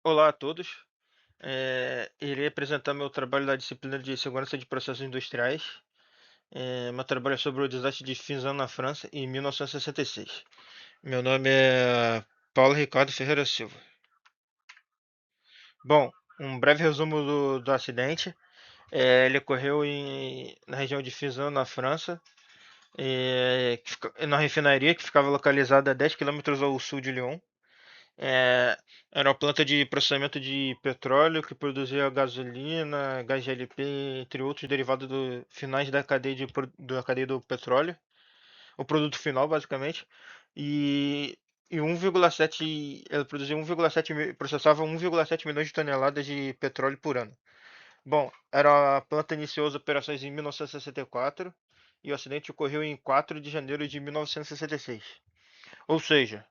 Olá a todos. Irei apresentar meu trabalho da disciplina de Segurança de Processos Industriais. Meu trabalho é sobre o desastre de Fisan na França em 1966. Meu nome é Paulo Ricardo Ferreira Silva. Bom, um breve resumo do acidente. Ele ocorreu na região de Fisan, na França, na refinaria que ficava localizada a 10 quilômetros ao sul de Lyon. É, Era uma planta de processamento de petróleo que produzia gasolina, gás GLP, entre outros derivados finais da cadeia do petróleo, o produto final, basicamente. E, e 1,7, ela produzia 1,7, processava 1,7 milhões de toneladas de petróleo por ano. Bom, a planta iniciou as operações em 1964 e o acidente ocorreu em 4 de janeiro de 1966. Ou seja,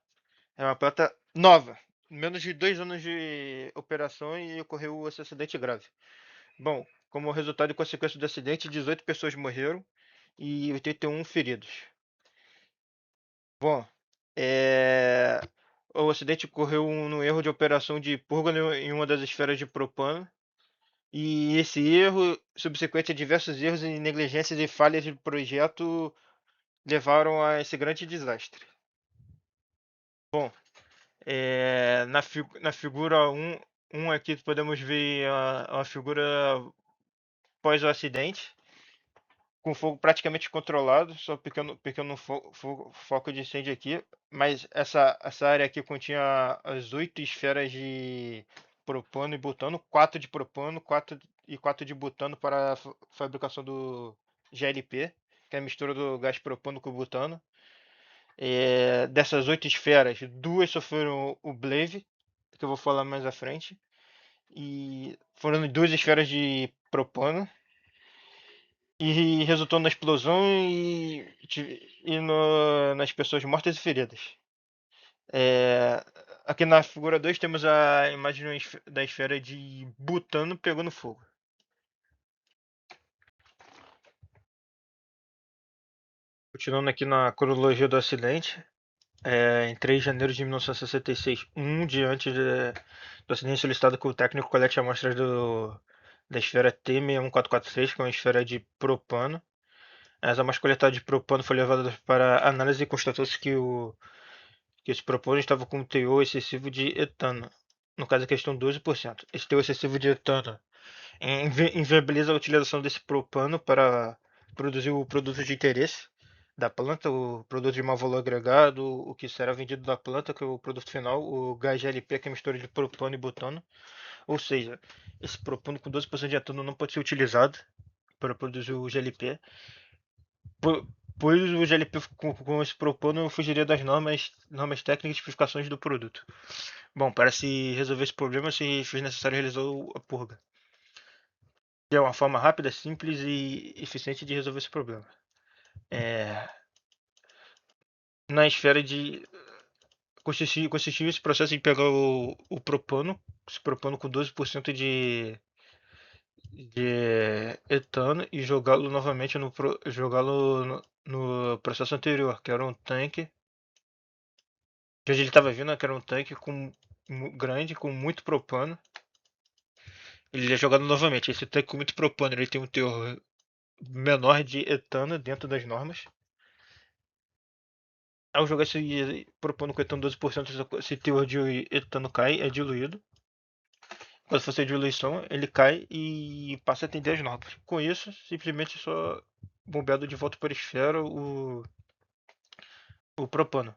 é uma planta nova. Menos de 2 anos de operação e ocorreu esse acidente grave. Bom, como resultado e consequência do acidente, 18 pessoas morreram e 81 feridos. Bom, é... o acidente ocorreu no erro de operação de purga em uma das esferas de propano. E esse erro, subsequente a diversos erros e negligências e falhas de projeto, levaram a esse grande desastre. Bom, na figura um aqui podemos ver a figura pós o acidente, com fogo praticamente controlado, só pequeno foco de incêndio aqui, mas essa área aqui continha as 8 esferas de propano e butano, 4 de propano, 4 de butano para a fabricação do GLP, que é a mistura do gás propano com butano. Dessas 8 esferas, 2 sofreram o Blave, que eu vou falar mais à frente. E foram 2 esferas de propano. E resultou na explosão nas pessoas mortas e feridas. É, Aqui na figura 2 temos a imagem da esfera de butano pegando fogo. Continuando aqui na cronologia do acidente, em 3 de janeiro de 1966, um dia antes do acidente solicitado que o técnico colete amostras da esfera T61443, que é uma esfera de propano. As amostras coletadas de propano foram levadas para análise e constatou-se que esse propano estava com teor excessivo de etano. No caso, a questão 12%. Esse teor excessivo de etano inviabiliza a utilização desse propano para produzir o produto de interesse da planta, o produto de mau valor agregado, o que será vendido da planta, que é o produto final, o gás GLP, que é a mistura de propano e butano. Ou seja, esse propano com 12% de etano não pode ser utilizado para produzir o GLP, pois o GLP com esse propano fugiria das normas técnicas e especificações do produto. Bom, para se resolver esse problema, se fez necessário realizar a purga, que é uma forma rápida, simples e eficiente de resolver esse problema. É, Na esfera de consistiu esse processo em pegar o propano, esse propano com 12% de etano e jogá-lo novamente no processo anterior, que era um tanque. De onde ele estava vindo, que era um tanque grande, com muito propano. Ele é jogado novamente. Esse tanque com muito propano, ele tem um teor menor de etano dentro das normas. Ao jogar esse propano com etano 12%, esse teor de etano cai, é diluído. Quando for ser diluição, ele cai e passa a atender as normas. Com isso, simplesmente só bombeado de volta para a esfera o propano.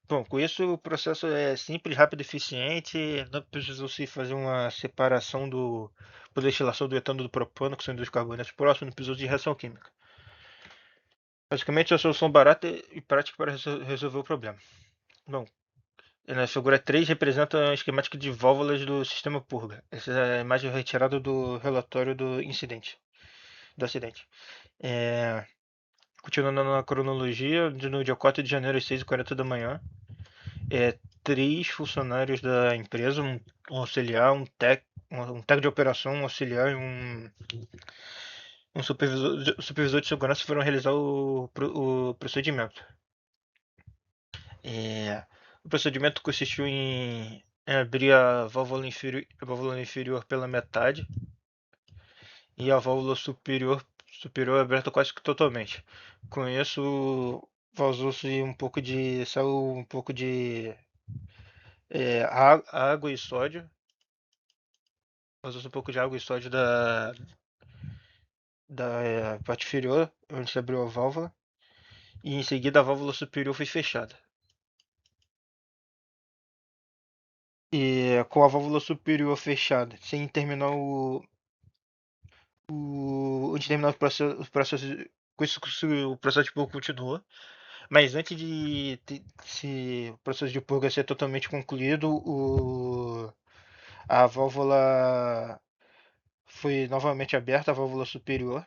Bom, com isso o processo é simples, rápido e eficiente. Não precisou se fazer uma separação por destilação do etano do propano, que são dois carbonetos próximos, não precisou de reação química. Basicamente, é uma solução barata e prática para resolver o problema. Bom, na figura 3 representa a esquemática de válvulas do sistema purga. Essa é a imagem retirada do relatório do acidente. É, Continuando na cronologia, no dia 4 de janeiro às 6h40 da manhã, 3 funcionários da empresa, um auxiliar, um técnico de operação, um auxiliar e um supervisor de segurança foram realizar o procedimento. O procedimento consistiu em abrir a válvula inferior pela metade e a válvula superior aberta quase que totalmente. Com isso, vazou-se um pouco de saiu um pouco de água e sódio. Vazou-se um pouco de água e sódio da parte inferior, onde se abriu a válvula, e em seguida a válvula superior foi fechada. E com a válvula superior fechada, sem terminar antes de terminar o processo, com isso o processo de purga continuou. Mas antes de se o processo de purga ser totalmente concluído, a válvula foi novamente aberta, a válvula superior.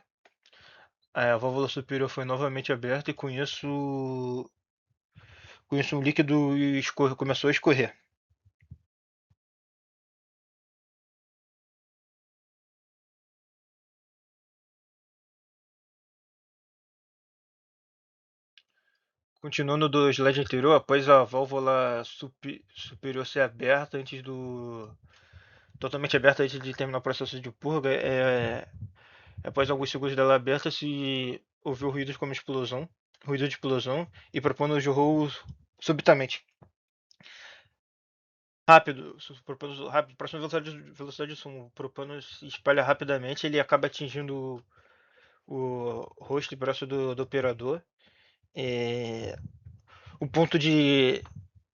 A válvula superior foi novamente aberta e com isso um líquido começou a escorrer. Continuando do slide anterior, após a válvula superior ser aberta totalmente aberta antes de terminar o processo de purga, após alguns segundos dela aberta, se ouviu ruídos como explosão, ruído de explosão, e propano jorrou subitamente. Rápido, propano rápido, próxima velocidade de som, o propano se espalha rapidamente, ele acaba atingindo o rosto e braço do operador. É, o ponto de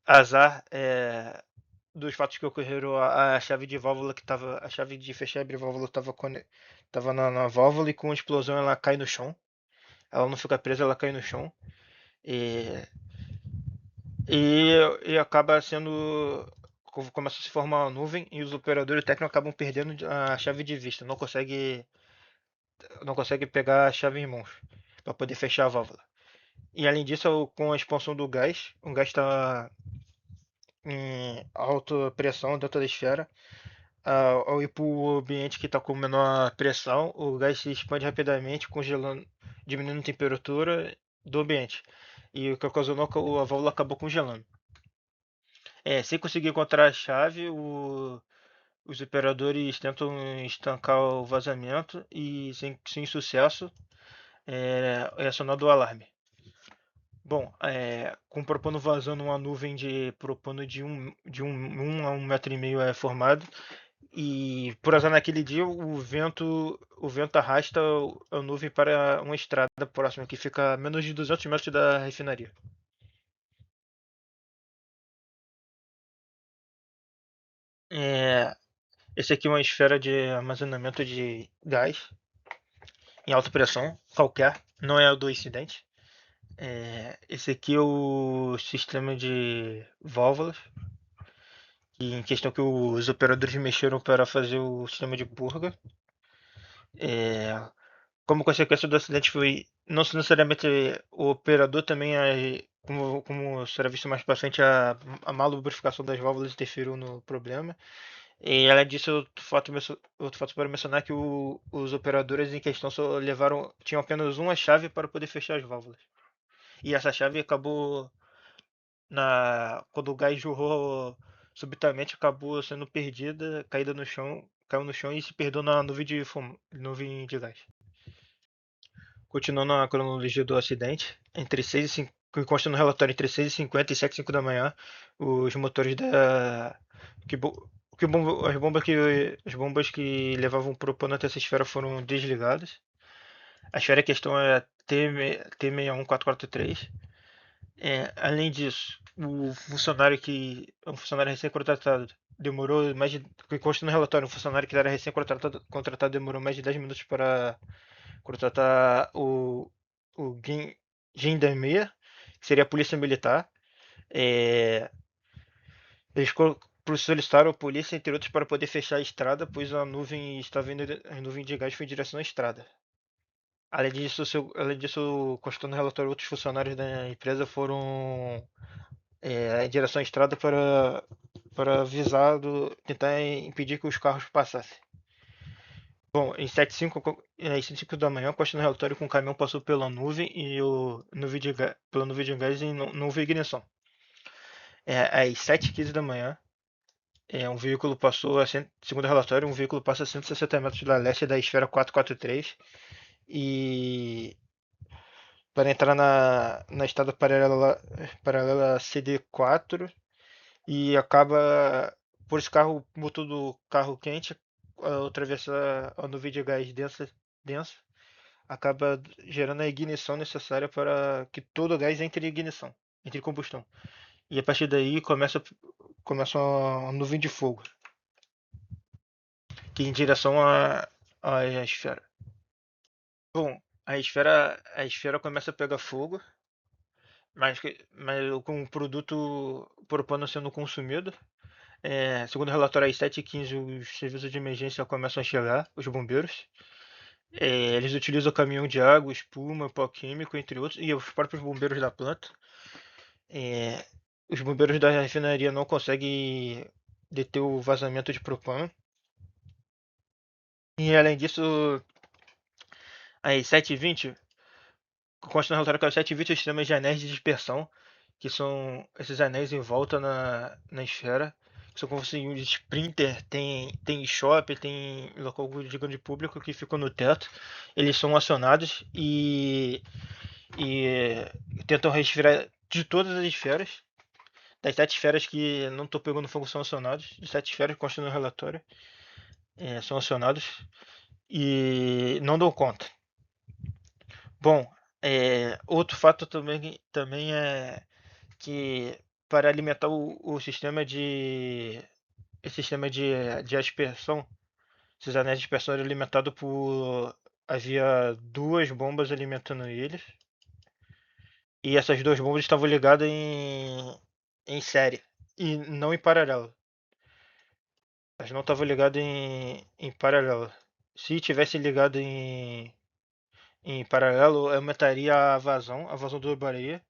azar dos fatos que ocorreram, a chave de válvula que estava, a chave de fechar e abrir válvula estava na válvula, e com a explosão ela cai no chão. Ela não fica presa, ela cai no chão. E, e acaba sendo. Começa a se formar uma nuvem e os operadores técnicos acabam perdendo a chave de vista. Não consegue pegar a chave em mãos para poder fechar a válvula. E além disso, com a expansão do gás, o gás está em alta pressão dentro da esfera. Ao ir para o ambiente que está com menor pressão, o gás se expande rapidamente, congelando, diminuindo a temperatura do ambiente. E o que ocasionou a válvula acabou congelando. Sem conseguir encontrar a chave, os operadores tentam estancar o vazamento e, sem sucesso, é acionado o alarme. Bom, com o propano vazando, uma nuvem de propano de 1 a 1,5 metros é formado. E por azar naquele dia o vento arrasta a nuvem para uma estrada próxima que fica a menos de 200 metros da refinaria. É, esse aqui é uma esfera de armazenamento de gás em alta pressão, qualquer, não é o do incidente. Esse aqui é o sistema de válvulas, em questão que os operadores mexeram para fazer o sistema de purga. É, como consequência do acidente foi não necessariamente o operador também, como será visto mais para frente, a má lubrificação das válvulas interferiu no problema. E além disso, outro fato para mencionar é que os operadores em questão tinham apenas uma chave para poder fechar as válvulas. E essa chave acabou, quando o gás jorrou subitamente, acabou sendo perdida, caída no chão, caiu no chão e se perdeu na nuvem de gás. Continuando a cronologia do acidente, entre 6 e 5, que consta no relatório, entre 6h50 e 7h05 da manhã, os motores da. Que, as bombas que levavam propano até essa esfera foram desligadas. A esfera em questão é T61443. Além disso, um funcionário recém-contratado, demorou mais de. Que consta no relatório, um funcionário que era recém-contratado demorou mais de 10 minutos para contratar o Gendarmeria, que seria a polícia militar. É, eles solicitaram a polícia, entre outros, para poder fechar a estrada, pois a nuvem de gás foi em direção à estrada. Além disso, constando no relatório, outros funcionários da empresa foram em direção à estrada para tentar impedir que os carros passassem. Bom, em 7h05 da manhã, consta no relatório que um caminhão passou pela nuvem e pela nuvem de gás e não houve ignição. Às 7h15 da manhã, Um veículo passou, segundo o relatório, um veículo passa a 160 metros da leste da esfera 443 e para entrar na estrada paralela CD4 e acaba, por esse carro, motor do carro quente, ao atravessar a nuvem de gás densa, acaba gerando a ignição necessária para que todo o gás entre em ignição, entre em combustão. E a partir daí começa uma nuvem de fogo, que é em direção à esfera. Bom, a esfera começa a pegar fogo, mas com o produto propano sendo consumido. Segundo o relatório, às 7h15 os serviços de emergência começam a chegar, os bombeiros. Eles utilizam caminhão de água, espuma, pó químico, entre outros, e os próprios bombeiros da planta. É, os bombeiros da refinaria não conseguem deter o vazamento de propano. E além disso, às 7h20, consta no relatório que às 7h20 os sistemas de anéis de dispersão, que são esses anéis em volta na esfera, que são como se um sprinter, tem shopping, tem local de grande público que ficam no teto, eles são acionados e tentam respirar de todas as esferas. Das 7 esferas que não estão pegando fogo são acionados, de 7 esferas que constam no relatório, são acionados e não dão conta. Bom, outro fato também é que para alimentar o sistema de aspersão, esses anéis de dispersão eram alimentados por. Havia duas bombas alimentando eles. E essas duas bombas estavam ligadas em série. E não em paralelo. Elas não estavam ligadas em paralelo. Se tivesse ligado em paralelo, aumentaria a vazão dobraria.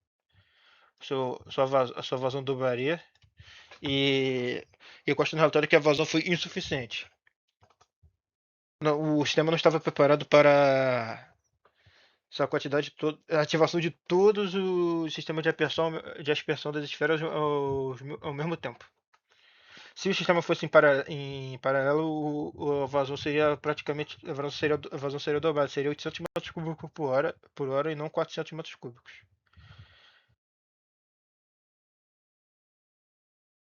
A sua vazão dobraria. E consta no relatório que a vazão foi insuficiente. O sistema não estava preparado para essa quantidade toda, a ativação de todos os sistemas de aspersão das esferas ao mesmo tempo. Se o sistema fosse em paralelo, a vazão seria praticamente a vazão seria dobrada, seria 800 metros cúbicos por hora e não 400 metros cúbicos.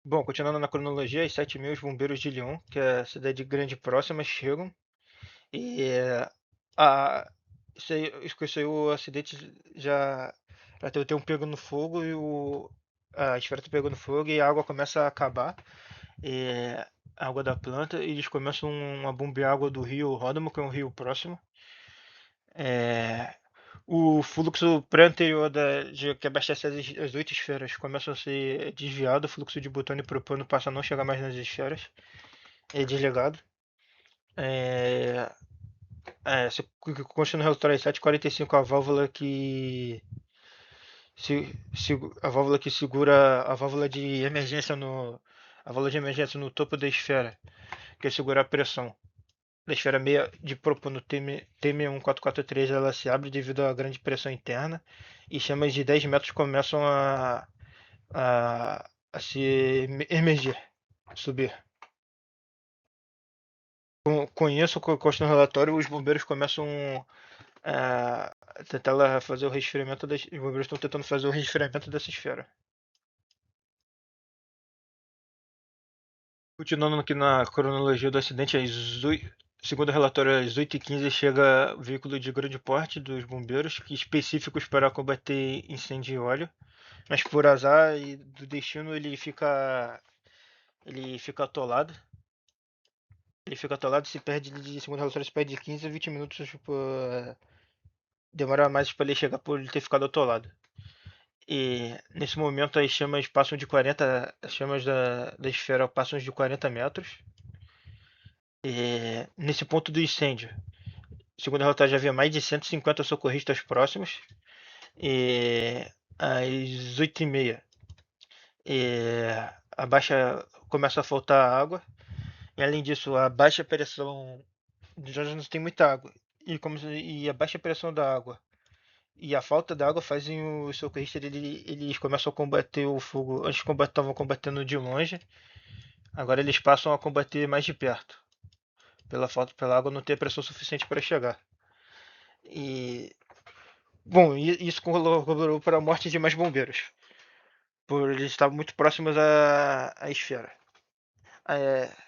Bom, continuando na cronologia, às 7h30 os bombeiros de Lyon, que é a cidade grande próxima, chegam e a, isso aí, o acidente já tem um pego no fogo e a esfera tá pegando fogo e a água começa a acabar. A água da planta e eles começam a bombear água do rio Ródamo, que é um rio próximo. É, o fluxo pré-anterior que abastece as 8 esferas começa a ser desviado, o fluxo de butano e propano passa a não chegar mais nas esferas, é desligado. É, se consta no relatório às 7h45 a válvula que segura a válvula de emergência no topo da esfera, que segura a pressão da esfera meia de propano T61443, ela se abre devido à grande pressão interna e chamas de 10 metros começam a se emergir, subir. Com isso, consta no relatório, os bombeiros começam a tentar fazer o resfriamento os bombeiros estão tentando fazer o resfriamento dessa esfera. Continuando aqui na cronologia do acidente, segundo o relatório, às 8h15 chega o veículo de grande porte dos bombeiros, específicos para combater incêndio e óleo, mas por azar e do destino ele fica atolado. Ele fica atolado e se perde, segundo o relatório, se perde de 15 a 20 minutos, tipo, demora mais para ele chegar por ele ter ficado atolado. E nesse momento as chamas da esfera passam de 40 metros. Nesse ponto do incêndio, segundo o relatório, já havia mais de 150 socorristas próximos. Às 8h30, começa a faltar água. E além disso, a baixa pressão já não tem muita água. E a baixa pressão da água e a falta de água fazem os socorristas eles começam a combater o fogo. Antes estavam combatendo de longe Agora eles passam a combater mais de perto, pela água não ter pressão suficiente para chegar. E bom, isso colaborou para a morte de mais bombeiros, por eles estavam muito próximos à esfera.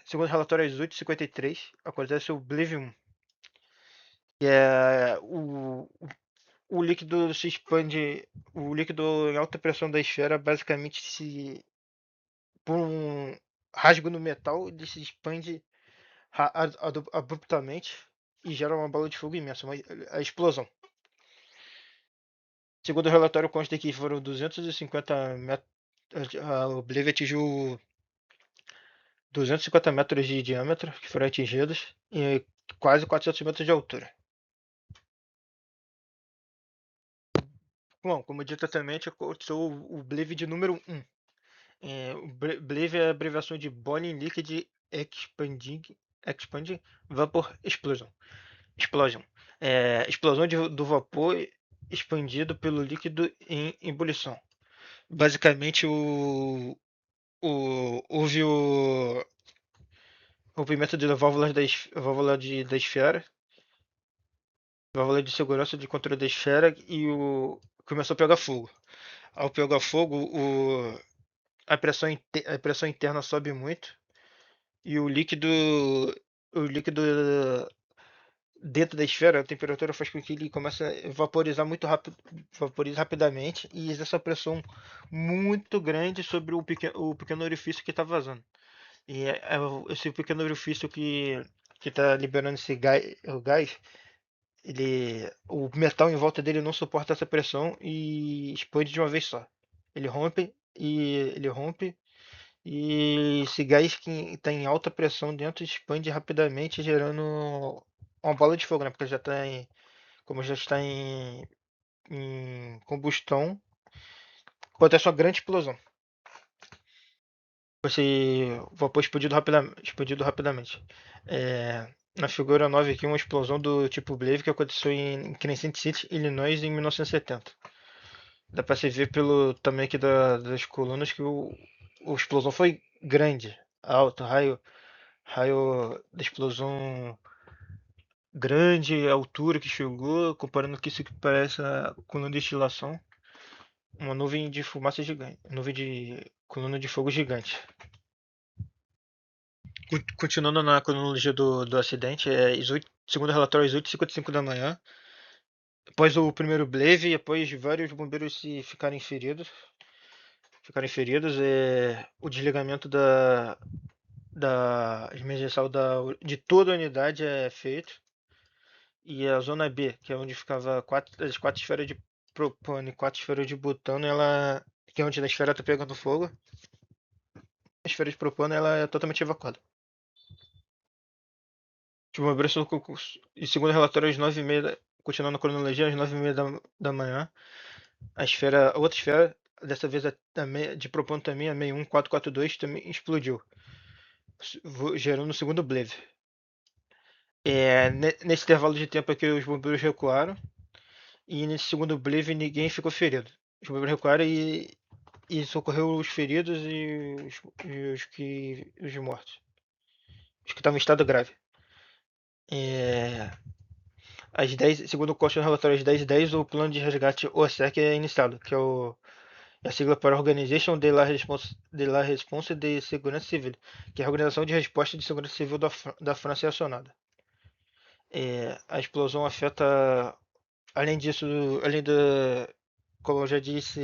Segundo o relatório às 8h53, acontece o Oblivion, que é o líquido se expande, o líquido em alta pressão da esfera basicamente se por um rasgo no metal, ele se expande abruptamente e gera uma bola de fogo imensa, a explosão. Segundo o relatório, consta que foram 250 metros. O Oblivion atingiu 250 metros de diâmetro que foram atingidos e quase 400 metros de altura. Bom, como dito anteriormente, eu sou o Oblivion de número 1. O Oblivion é a abreviação de Boiling Liquid Expanding Vapor Explosion. Explosão do vapor expandido pelo líquido em ebulição. Basicamente, houve o rompimento da válvula da esfera, válvula de segurança de controle da esfera e começou a pegar fogo. Ao pegar fogo, a pressão interna sobe muito e o líquido dentro da esfera, a temperatura faz com que ele comece a vaporizar muito rápido, vaporiza rapidamente e exerce uma pressão muito grande sobre o pequeno orifício que está vazando. E esse pequeno orifício que está liberando o gás, o metal em volta dele não suporta essa pressão e expande de uma vez só. Ele rompe e esse gás que está em alta pressão dentro expande rapidamente, gerando uma bola de fogo, né? Porque como já está em combustão, acontece uma grande explosão. O vapor explodido rapidamente. Na figura 9 aqui, uma explosão do tipo Blave que aconteceu em Crescent City, Illinois, em 1970. Dá pra se ver pelo tamanho aqui das colunas que a explosão foi grande, alto, raio da explosão grande, a altura que chegou, comparando com isso que parece a coluna de destilação, uma nuvem de fumaça gigante, nuvem de coluna de fogo gigante. Continuando na cronologia do acidente, segundo o relatório, às 8h55 da manhã, após o primeiro Blave e após vários bombeiros ficarem feridos, o desligamento da emergencial de toda a unidade é feito. E a zona B, que é onde ficava as quatro esferas de propano e quatro esferas de butano, que é onde a esfera está pegando fogo. A esfera de propano ela é totalmente evacuada. Tipo, e segundo o relatório, às 9h30, continuando a cronologia, às 9h30 da manhã, a outra esfera, dessa vez de propano também, a 61442, também explodiu, gerando o segundo Blave. Nesse intervalo de tempo aqui, os bombeiros recuaram, e nesse segundo Blave ninguém ficou ferido. Os bombeiros recuaram e socorreu os feridos e os mortos. Os que estavam em estado grave. É, às 10, segundo o consta no relatório, às 10h10, o plano de resgate OSEC é iniciado, que é a sigla para Organization de la Response de Segurança Civil, que é a Organização de Resposta de Segurança Civil da França é acionada. A explosão afeta, além disso, como eu já disse,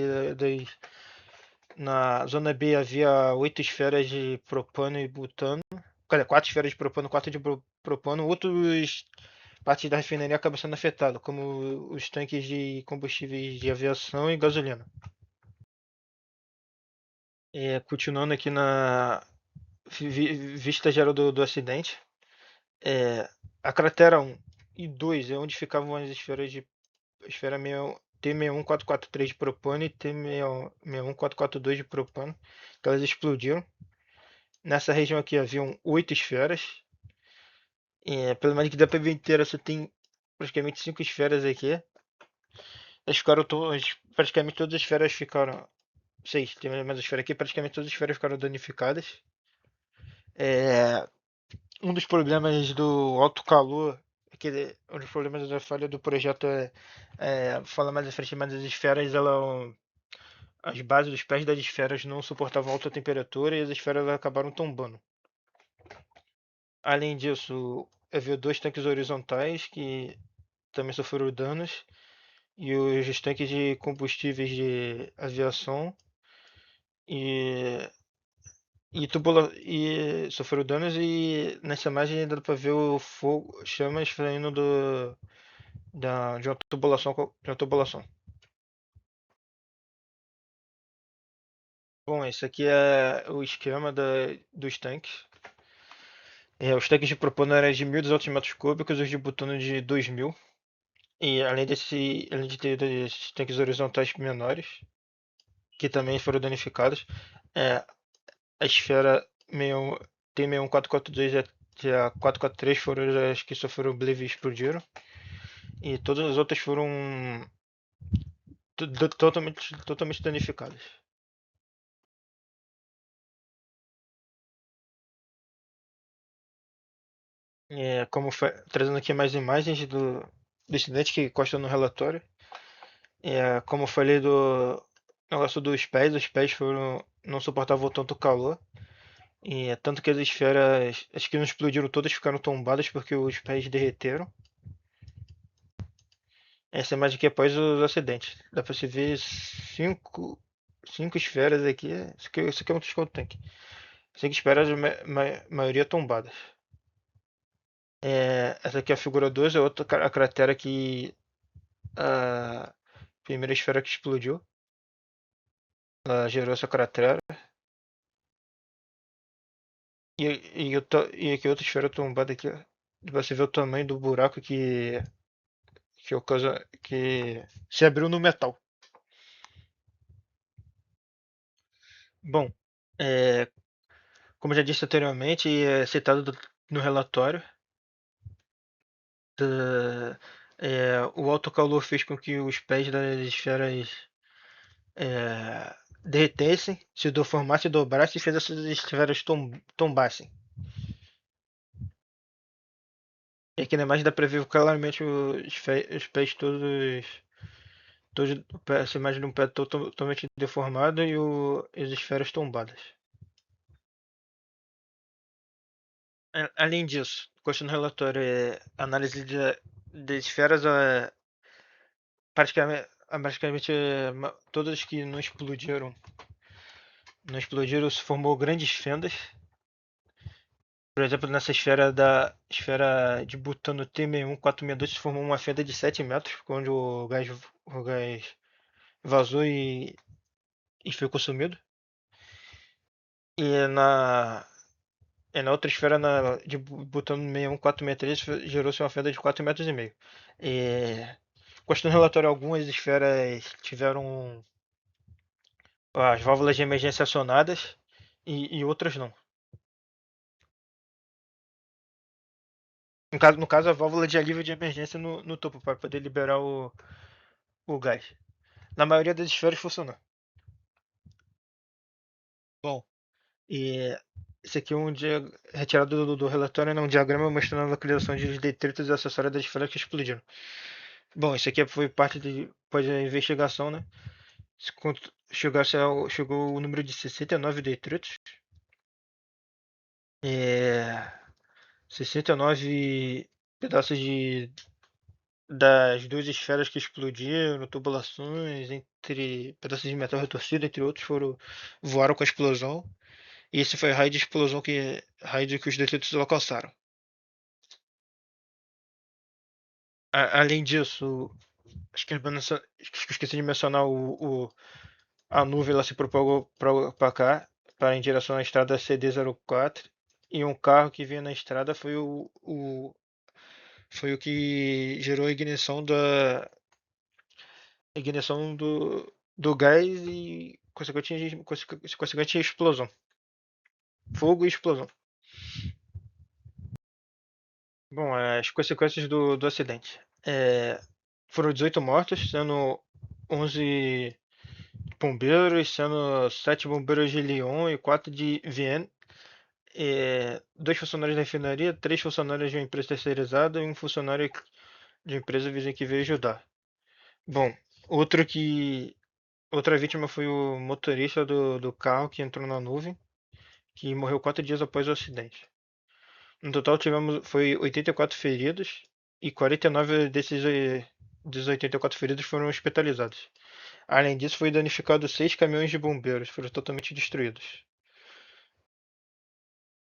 na zona B havia 8 esferas de propano e butano. 4 esferas de propano, 4 de propano. Outros partes da refinaria acabam sendo afetadas, como os tanques de combustíveis de aviação e gasolina. Continuando aqui na vista geral do acidente, a cratera 1 e 2 é onde ficavam as esferas de esfera T61443 de propano e T61442 de propano, que elas explodiram. Nessa região aqui haviam 8 esferas. Pelo menos que dá pra ver inteira, só tem praticamente 5 esferas aqui. Praticamente todas as esferas ficaram. 6, tem mais uma esfera aqui. Praticamente todas as esferas ficaram danificadas. É, um dos problemas do alto calor, um dos problemas da falha do projeto fala mais à frente, mas as esferas, as bases dos pés das esferas não suportavam alta temperatura e as esferas acabaram tombando. Além disso, havia dois tanques horizontais que também sofreram danos e os tanques de combustíveis de aviação e e sofreram danos e nessa imagem dá pra ver o fogo, chamas saindo de uma tubulação, de uma tubulação. Bom, esse aqui é o esquema dos tanques. Os tanques de propano eram de 1.200 metros cúbicos, os de butano de 2.000. E além de ter esses tanques horizontais menores, que também foram danificados, é, a esfera 61 T61442 e a 443 foram as que sofreram Oblivion e explodiram. E todas as outras foram totalmente danificadas. Trazendo aqui mais imagens do incidente que consta no relatório. Como eu falei do negócio dos pés, os pés não suportavam tanto calor. Tanto que as esferas, as que não explodiram todas ficaram tombadas porque os pés derreteram. Essa imagem aqui é após os acidentes. Dá pra se ver cinco esferas aqui. Isso aqui é um Skull Tank. Cinco esferas, maioria tombadas. Essa aqui é a figura 2, é outra a cratera que a primeira esfera que explodiu. Ela gerou essa cratera. E aqui outra esfera tombada aqui, ó. Você vê o tamanho do buraco que se abriu no metal. Bom, é, como já disse anteriormente, e é citado no relatório, o alto calor fez com que os pés das esferas derretessem, se deformassem, dobrassem e fez essas esferas tombassem. E aqui na imagem dá pra ver claramente os pés todos, essa imagem de um pé totalmente deformado e as esferas tombadas. Além disso, consta no relatório, análise de esferas, praticamente todas que não explodiram, se formou grandes fendas. Por exemplo, nessa esfera de butano T61462 se formou uma fenda de 7 metros, onde o gás vazou e foi consumido. E na outra esfera de butano 61463 gerou-se uma fenda de 4,5 metros. E, constando no relatório, algumas esferas tiveram as válvulas de emergência acionadas e outras não. No caso, a válvula de alívio de emergência no topo para poder liberar o gás. Na maioria das esferas funcionou. Bom, e esse aqui é retirado do relatório, né, um diagrama mostrando a localização de detritos e acessórios das esferas que explodiram. Bom, isso aqui foi parte da investigação, né? Chegou o número de 69 detritos. 69 pedaços das duas esferas que explodiram, tubulações, entre pedaços de metal retorcido, entre outros, voaram com a explosão. E esse foi o raio de explosão raio que os detritos alcançaram. Além disso, acho que eu esqueci de mencionar a nuvem, ela se propagou para cá, em direção à estrada CD04, e um carro que vinha na estrada foi o que gerou a ignição do gás e consequente explosão. Fogo e explosão. Bom, as consequências do acidente. Foram 18 mortos, sendo 11 bombeiros, sendo 7 bombeiros de Lyon e 4 de Vienne. dois funcionários da refinaria, três funcionários de uma empresa terceirizada e um funcionário de uma empresa vizinha que veio ajudar. Bom, outro que outra vítima foi o motorista do carro que entrou na nuvem, que morreu 4 dias após o acidente. No total foi 84 feridos e 49 dos 84 feridos foram hospitalizados. Além disso, foi danificado 6 caminhões de bombeiros, foram totalmente destruídos.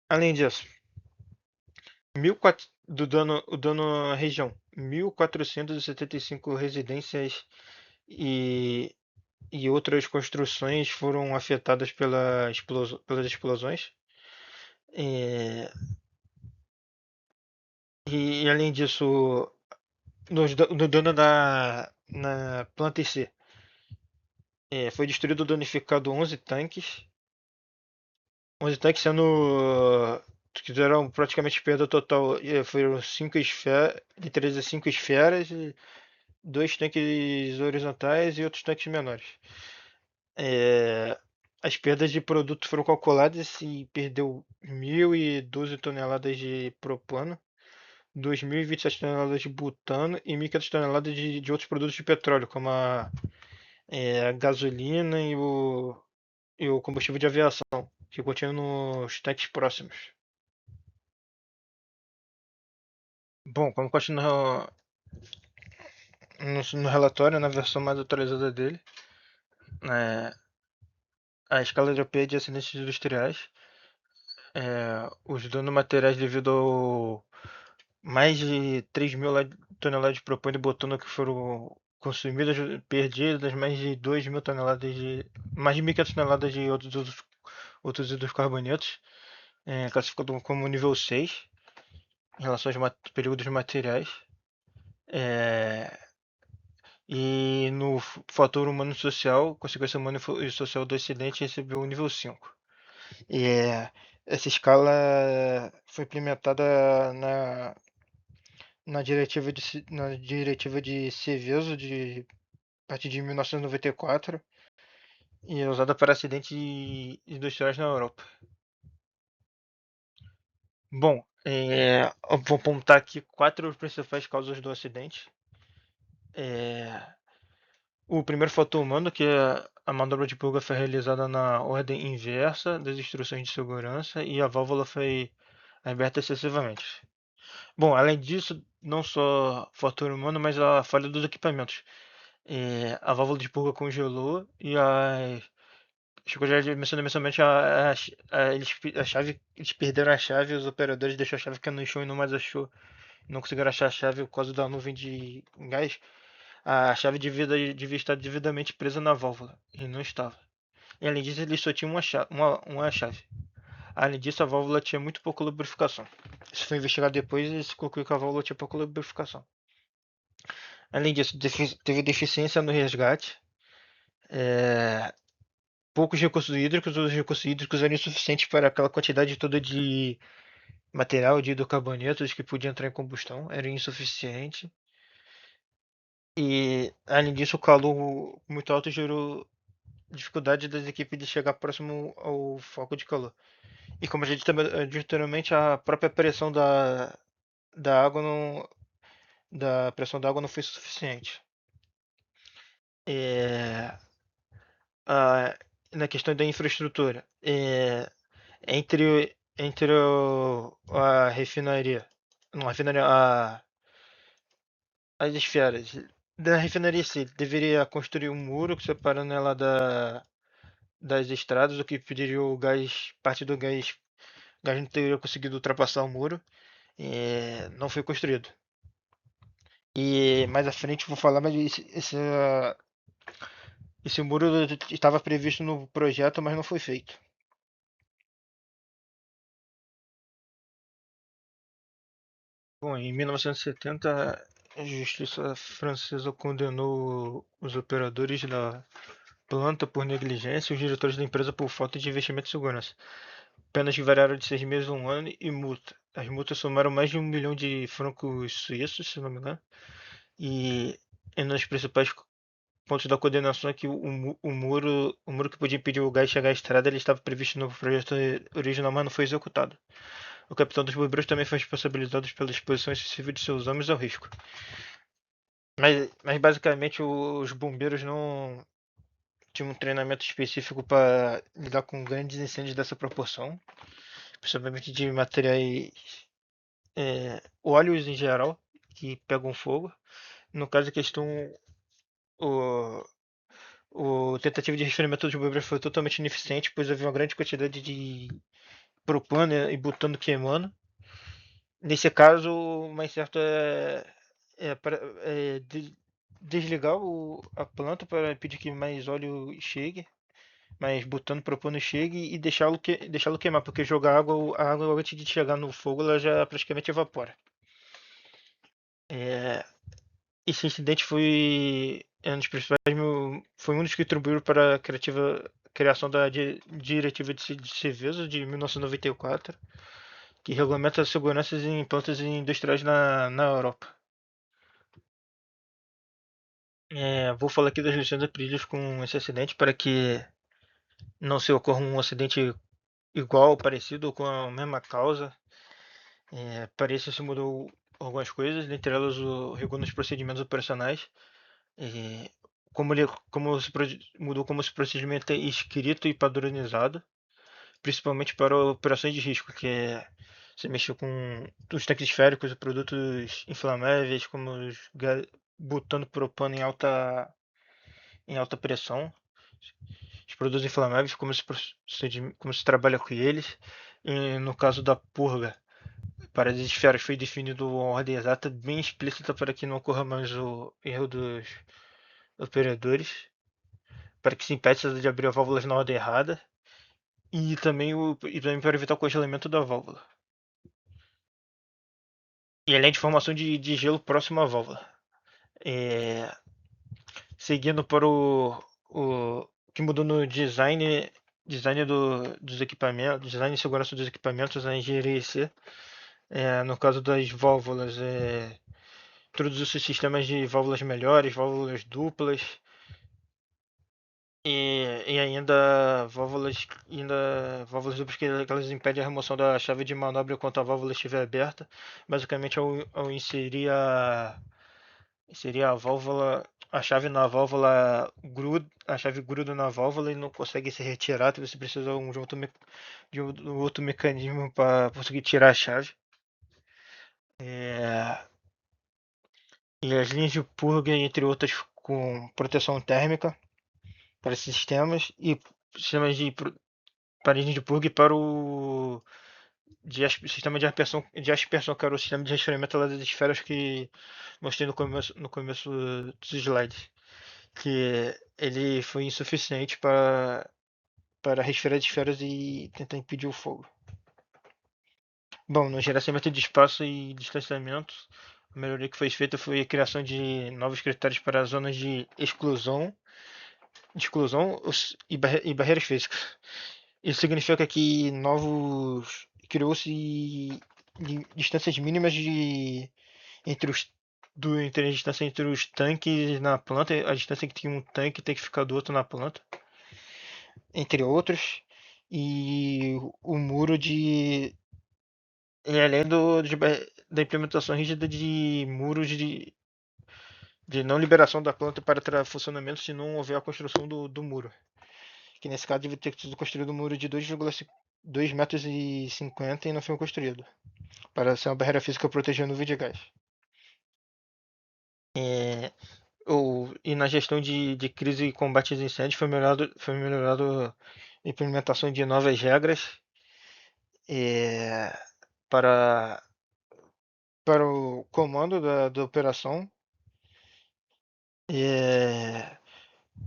Além disso, o dano à região, 1.475 residências e, e outras construções foram afetadas pelas explosões. É, além disso, no dano na planta em si, foi destruído ou danificado 11 tanques. 11 tanques que fizeram praticamente perda total. Foram 5 esferas, de 13 a 5 esferas, e 2 tanques horizontais e outros tanques menores. É, as perdas de produto foram calculadas e perdeu 1.012 toneladas de propano, 2.027 toneladas de butano e 1.500 toneladas de outros produtos de petróleo, como a gasolina e o combustível de aviação, que continha nos tanques próximos. Bom, como continua no relatório, na versão mais atualizada dele, é, a escala europeia de acidentes industriais, os danos materiais devido ao mais de 3.000 toneladas de propano e botano que foram consumidas, perdidas, mais de 1.500 toneladas de outros hidrocarbonetos, classificado como nível 6 em relação aos períodos materiais. É, e no fator humano e social, consequência humana e social do acidente recebeu o nível 5. E essa escala foi implementada na diretiva de Seveso de a partir de 1994 e é usada para acidentes industriais na Europa. Bom, eu vou apontar aqui quatro principais causas do acidente. É, o primeiro fator humano, que é a manobra de purga foi realizada na ordem inversa das instruções de segurança e a válvula foi aberta excessivamente. Bom, além disso, não só fator humano, mas a falha dos equipamentos. A válvula de purga congelou e acho que eu já mencionei mensalmente a chave, eles perderam a chave, os operadores deixaram a chave que no chão e não mais achou, não conseguiram achar a chave por causa da nuvem de gás. A chave devia estar devidamente presa na válvula e não estava. E além disso, ele só tinha uma chave. Além disso, a válvula tinha muito pouca lubrificação. Isso foi investigado depois e se concluiu que a válvula tinha pouca lubrificação. Além disso, teve deficiência no resgate, é, poucos recursos hídricos, os recursos hídricos eram insuficientes para aquela quantidade toda de material de hidrocarbonetos que podia entrar em combustão, era insuficiente. E além disso, o calor muito alto gerou dificuldade das equipes de chegar próximo ao foco de calor. E como a gente também anteriormente, a própria pressão da água não, da pressão da água não foi suficiente. É, a, na questão da infraestrutura, entre a refinaria, não, a refinaria, as esferas da refinaria em si, deveria construir um muro separando ela das estradas, o que pediria o gás, parte do gás não teria conseguido ultrapassar o muro, não foi construído. E mais à frente vou falar, mas esse muro estava previsto no projeto, mas não foi feito. Bom, em 1970, a justiça francesa condenou os operadores da planta por negligência e os diretores da empresa por falta de investimento em segurança. Penas que variaram de 6 meses a um ano e multa. As multas somaram mais de 1 milhão de francos suíços, se não me engano. E, e nos principais pontos da coordenação é que o muro que podia impedir o gás chegar à estrada, ele estava previsto no projeto original, mas não foi executado. O capitão dos bombeiros também foi responsabilizado pela exposição excessiva de seus homens ao risco. Mas basicamente os bombeiros não tinham um treinamento específico para lidar com grandes incêndios dessa proporção, principalmente de materiais, óleos em geral, que pegam fogo. No caso, a questão, o, o tentativa de resfriamento dos bombeiros foi totalmente ineficiente, pois havia uma grande quantidade de propano e butano queimando. Nesse caso, o mais certo é desligar a planta para impedir que mais óleo chegue, mais butano propano chegue e deixá-lo queimar, porque jogar água, a água antes de chegar no fogo ela já praticamente evapora. É, esse incidente foi um dos que contribuíram para a criação da Diretiva de Seveso de 1994, que regulamenta as seguranças em plantas industriais na Europa. Vou falar aqui das lições aprendidas com esse acidente para que não se ocorra um acidente igual, parecido ou com a mesma causa. Para isso se mudou algumas coisas, dentre elas o rigor nos procedimentos operacionais. É, mudou como esse procedimento é escrito e padronizado, principalmente para operações de risco, que é você mexer com os tanques esféricos, produtos inflamáveis, como butano propano em alta pressão, os produtos inflamáveis, como se trabalha com eles. E no caso da purga, para as esferas foi definido uma ordem exata, bem explícita, para que não ocorra mais o erro dos operadores, para que se impeça de abrir a válvula na ordem errada e também para evitar o congelamento da válvula. E além de formação de gelo próximo à válvula. É, seguindo para o que mudou no design dos equipamentos, design e segurança dos equipamentos, a engenharia IC. No caso das válvulas, introduziu-se sistemas de válvulas melhores, válvulas duplas e ainda válvulas duplas que elas impedem a remoção da chave de manobra enquanto a válvula estiver aberta. Basicamente, ao inserir a chave gruda na válvula e não consegue ser retirada. Você precisa de um outro mecanismo para conseguir tirar a chave. É, e as linhas de purga, entre outras, com proteção térmica para esses sistemas e sistemas para linhas de purga e para o sistema de aspersão, que era o sistema de resfriamento das esferas que mostrei no começo dos slides, que ele foi insuficiente para resfriar as esferas e tentar impedir o fogo. Bom, no gerenciamento de espaço e distanciamento, a melhoria que foi feita foi a criação de novos critérios para zonas de exclusão e barreiras físicas. Isso significa que criou-se distâncias mínimas entre a distância entre os tanques na planta, a distância que tem um tanque tem que ficar do outro na planta, entre outros, e o muro e além da implementação rígida de muros de não liberação da planta para funcionamento se não houver a construção do muro. Que nesse caso deve ter sido construído um muro de 2,2 metros e 50 e não foi construído, para ser uma barreira física proteger a nuvem de gás. E na gestão de crise e combate aos incêndios foi melhorado a implementação de novas regras, para, para o comando da operação.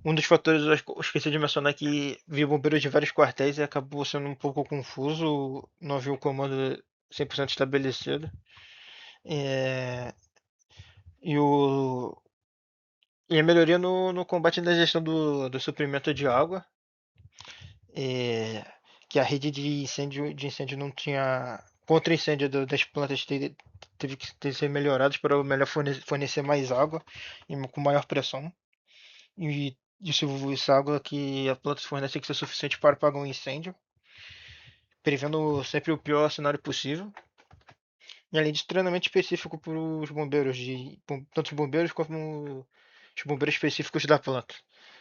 Um dos fatores eu esqueci de mencionar é que vi bombeiros de vários quartéis e acabou sendo um pouco confuso, não havia o comando 100% estabelecido. É, e, o, e a melhoria no combate na gestão do suprimento de água, é, que a rede de incêndio não tinha. Contra incêndio das plantas teve que ser melhorados para melhor fornecer mais água e com maior pressão. e distribuir água que a planta fornece tem que ser suficiente para apagar um incêndio, prevendo sempre o pior cenário possível. E além de treinamento específico para os bombeiros, tanto os bombeiros como os bombeiros específicos da planta,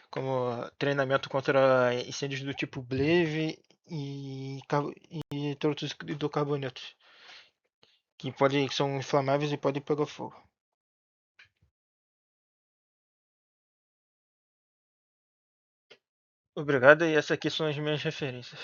como treinamento contra incêndios do tipo Blave e outros hidrocarbonetos, que são inflamáveis e podem pegar fogo. Obrigado, e essas aqui são as minhas referências.